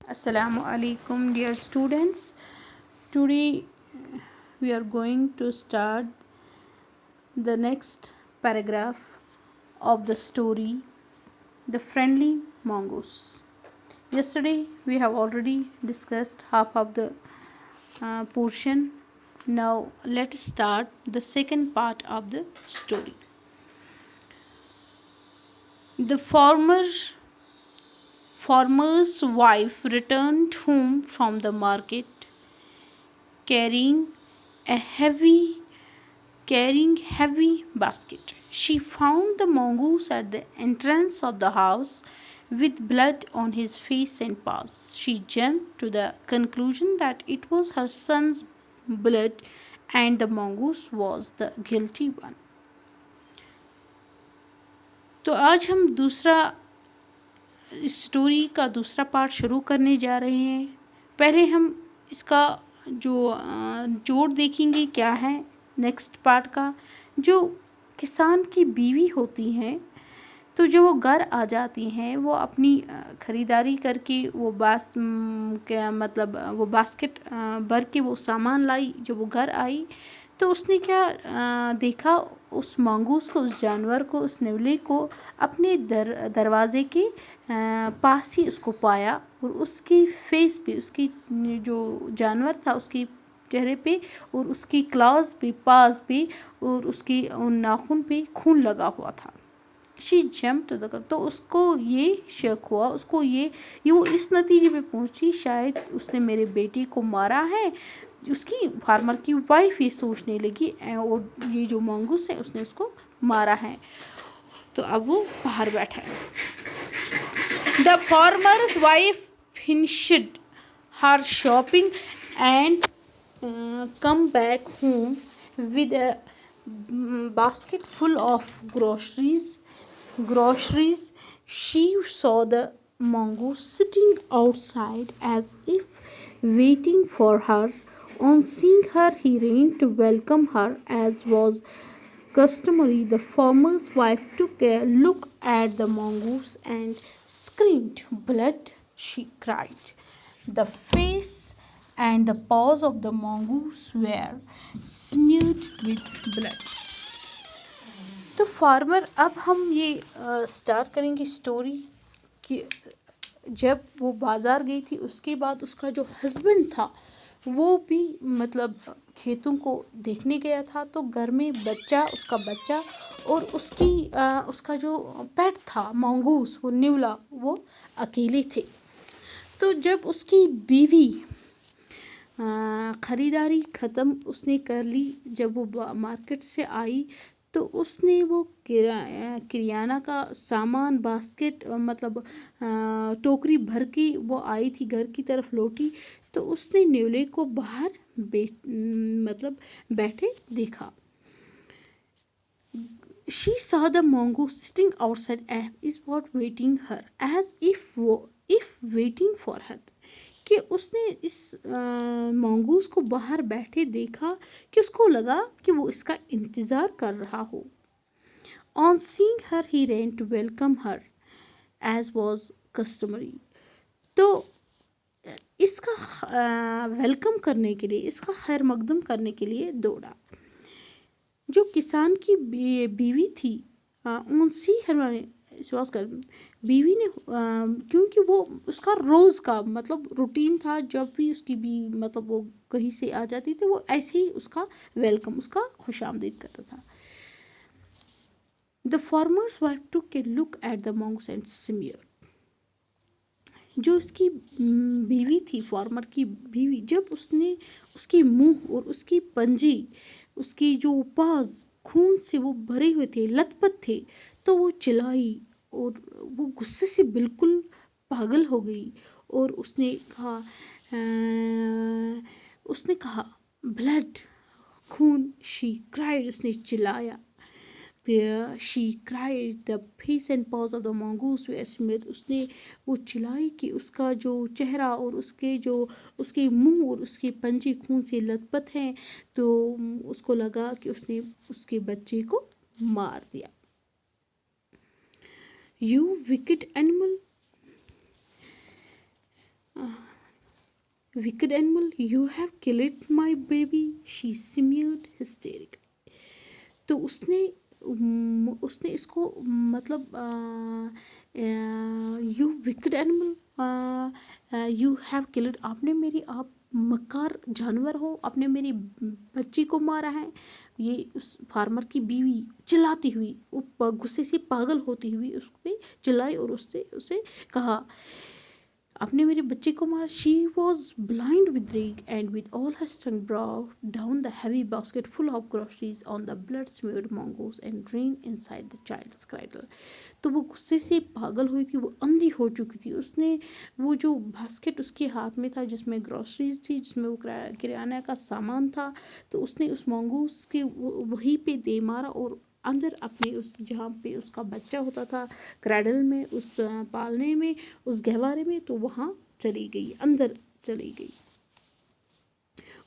Assalamu alaikum, dear students. Today we are going to start the next paragraph of the story, The Friendly Mongoose. Yesterday we have already discussed half of the portion. Now let us start the second part of the story. The farmer's wife returned home from the market carrying a heavy basket. She found the mongoose at the entrance of the house with blood on his face and paws. She jumped to the conclusion that it was her son's blood and the mongoose was the guilty one. تو آج ہم story کا دوسرا part شروع کرنے جا رہے ہیں. پہلے ہم اس کا جو جوڑ دیکھیں گے کیا ہے نیکسٹ پارٹ کا. جو کسان کی بیوی ہوتی ہیں تو جو وہ گھر آ جاتی ہیں وہ اپنی خریداری کر کے وہ باسکٹ بھر کے وہ سامان لائی. جب وہ گھر آئی تو اس نے کیا دیکھا، اس مانگوس کو، اس جانور کو، اس نیولے کو اپنے دروازے کے پاس ہی اس کو پایا اور اس کی فیس پہ، اس کی جو جانور تھا اس کی چہرے پہ اور اس کی کلاز پہ، پاز پہ اور اس کی ناخن پہ خون لگا ہوا تھا. شی جمپ ٹو دا، تو اس کو یہ شک ہوا، اس کو یہ وہ اس نتیجے پہ پہنچی شاید اس نے میرے بیٹے کو مارا ہے. اس کی فارمر کی وائف یہ سوچنے لگی اور یہ جو مانگوس ہے اس نے اس کو مارا ہے. تو اب وہ باہر بیٹھا ہے. The farmer's wife finished her shopping and come back home with a basket full of groceries. She saw the mongoose sitting outside as if waiting for her. On seeing her, he ran to welcome her as was customary. The farmer's wife took a look at the mongoose and screamed. "Blood!" she cried. The face and the paws of the mongoose were smeared with blood. تو farmer, اب ہم یہ start کریں گے story کہ جب وہ بازار گئی تھی اس کے بعد اس کا جو ہسبینڈ تھا وہ بھی کھیتوں کو دیکھنے گیا تھا. تو گھر میں اس کا بچہ اور اس کا جو پیٹ تھا مانگوس، وہ نیولا، وہ اکیلے تھے. تو جب اس کی بیوی خریداری ختم اس نے کر لی، جب وہ مارکیٹ سے آئی تو اس نے وہ کریانہ کا سامان باسکٹ ٹوکری بھر کے وہ آئی تھی گھر کی طرف لوٹی. تو اس نے نیولے کو باہر بیٹھے دیکھا. She saw the mongoose sitting outside and was waiting her as if waiting for her. کہ اس نے اس مانگوس کو باہر بیٹھے دیکھا کہ اس کو لگا کہ وہ اس کا انتظار کر رہا ہو. On seeing her, he ran to welcome her as was customary. تو اس کا ویلکم کرنے کے لیے، اس کا خیر مقدم کرنے کے لیے دوڑا. جو کسان کی بیوی تھی بیوی نے کیونکہ وہ اس کا روز کا روٹین تھا، جب بھی اس کی وہ کہیں سے آ جاتی تھی وہ ایسے ہی اس کا ویلکم، اس کا خوش آمدید کرتا تھا. The farmer's wife took a look at the mongoose and sneered. جو اس کی بیوی تھی، فارمر کی بیوی، جب اس نے اس کے منہ اور اس کی پنجے، اس کی جو پاز خون سے وہ بھرے ہوئے تھے، لت پت تھے، تو وہ چلائی اور وہ غصے سے بالکل پاگل ہو گئی. اور اس نے کہا بلڈ، خون. She cried، اس نے چلایا. She cried. The face and paws of the mongoose were smeared. اس نے وہ چلائی کہ اس کا جو چہرہ اور اس کے منہ اور اس کے پنجے خون سے لت پت ہیں. تو اس کو لگا کہ اس نے اس کے بچے کو مار دیا. You wicked animal! wicked animal, you have killed my baby, she smeared hysterically. تو اس نے اس کو مطلب you worked animal you have killed, آپ نے میری، آپ مکار جانور ہو، آپ نے میری بچی کو مارا ہے. یہ اس فارمر کی بیوی چلاتی ہوئی، وہ غصے سے پاگل ہوتی ہوئی اس پہ چلائی اور اسے کہا آپ نے میرے بچے کو مارا. She was blind with rage and with all her strength brought down the heavy basket full of groceries on the blood smeared mongoose and ran inside the child's cradle. تو وہ غصے سے پاگل ہوئی تھی، وہ اندھی ہو چکی تھی. اس نے وہ جو باسکٹ اس کے ہاتھ میں تھا جس میں گروسریز تھی، جس میں وہ کریانہ کا سامان تھا، تو اس نے اس مانگوز کے وہیں پہ دے مارا اور اندر اپنے اس جہاں پہ اس کا بچہ ہوتا تھا کریڈل میں، اس پالنے میں، اس گہوارے میں، تو وہاں چلی گئی، اندر چلی گئی.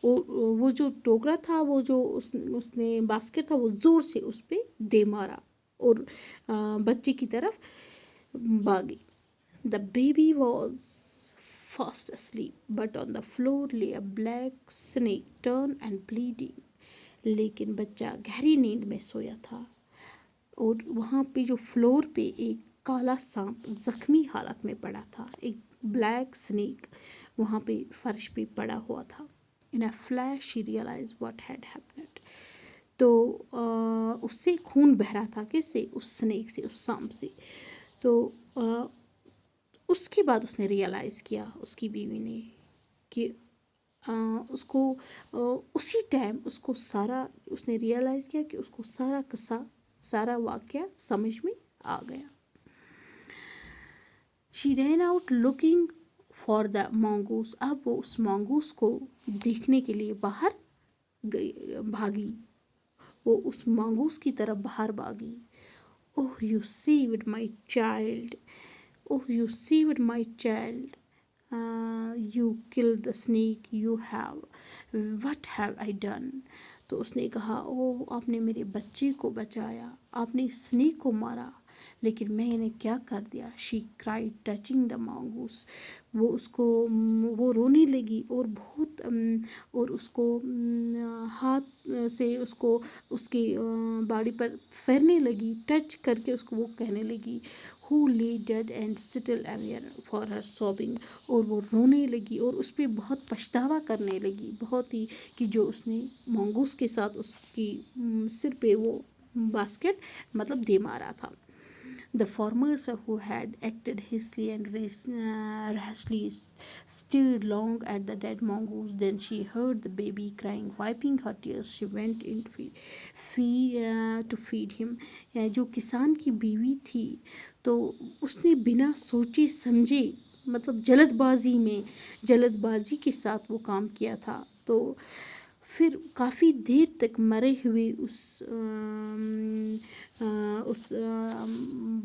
وہ جو ٹوکرا تھا، وہ جو اس نے باسکٹ تھا، وہ زور سے اس پہ دے مارا اور بچے کی طرف بھاگی. The baby was fast asleep but on the floor lay a black snake turn and bleeding. لیکن بچہ گہری نیند میں سویا تھا اور وہاں پہ جو فلور پہ ایک کالا سانپ زخمی حالت میں پڑا تھا، ایک بلیک سنیک وہاں پہ فرش پہ پڑا ہوا تھا. In a flash she realized what had happened. تو اس سے خون بہہ رہا تھا، کس سے؟ اس سنیک سے، اس سانپ سے. تو اس کے بعد اس نے ریئلائز کیا، اس کی بیوی نے، کہ اس کو اسی ٹائم اس نے ریئلائز کیا کہ اس کو سارا قصہ، سارا واقعہ سمجھ میں آ گیا. شی ran out looking for the مانگوس. اب وہ اس مانگوس کو دیکھنے کے لیے باہر بھاگی، وہ اس مانگوس کی طرف باہر بھاگی. Oh you saved my child, oh you saved my child, you kill the snake, you have what have I done. تو اس نے کہا اوہ آپ نے میرے بچے کو بچایا، آپ نے اسنیک کو مارا، لیکن میں نے کیا کر دیا. شی کرائڈ ٹچنگ دا مانگوس. وہ رونے لگی اور بہت اور اس کو ہاتھ سے اس کی باڈی پر پھیرنے لگی، ٹچ کر کے اس کو وہ کہنے لگی who lay dead and still aware for her sobbing. اور وہ رونے لگی اور اس پہ بہت پچھتاوا کرنے لگی، بہت ہی، کہ جو اس نے مانگوس کے ساتھ اس کی سر پہ وہ باسکٹ مطلب دے مارا تھا. The farmers who had acted hastily and rashly stared long at the dead mongoose. Then she heard the baby crying. Wiping her tears, she went in to feed him. جو کسان کی بیوی تھی، تو اس نے بنا سوچے سمجھے، مطلب جلد بازی کے ساتھ وہ کام کیا تھا. تو پھر کافی دیر تک مرے ہوئے اس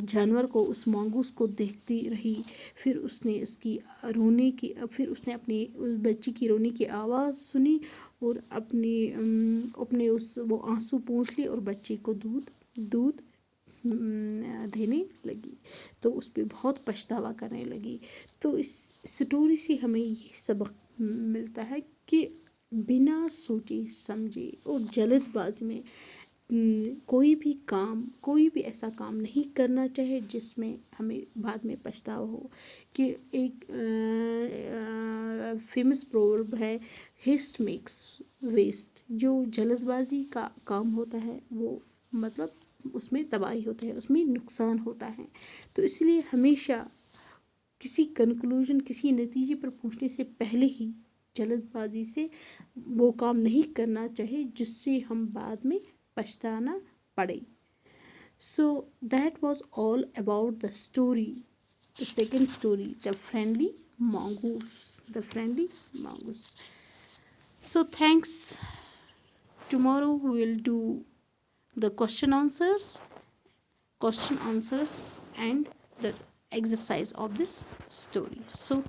جانور کو، اس مانگوس کو دیکھتی رہی. پھر اس نے پھر اس نے اپنی اس بچی کی رونے کی آواز سنی اور اپنے وہ آنسو پونچھ لیے اور بچے کو دودھ دینے لگی. تو اس پہ بہت پچھتاوا کرنے لگی. تو اس سٹوری سے ہمیں یہ سبق ملتا ہے کہ بنا سوچے سمجھے اور جلد بازی میں کوئی بھی ایسا کام نہیں کرنا چاہے جس میں ہمیں بعد میں پچھتاوا ہو. کہ ایک فیمس پروورب ہے، ہیسٹ میکس ویسٹ. جو جلد بازی کا کام ہوتا ہے وہ مطلب اس میں تباہی ہوتا ہے، اس میں نقصان ہوتا ہے. تو اس لیے ہمیشہ کسی کنکلوژن، کسی نتیجے پر پہنچنے سے پہلے ہی جلد بازی سے وہ کام نہیں کرنا چاہے جس سے ہم بعد میں پچھتانا پڑے. So that was all about the story, the second story, the friendly mongoose. So thanks. Tomorrow we will do the question answers and the exercise of this story. So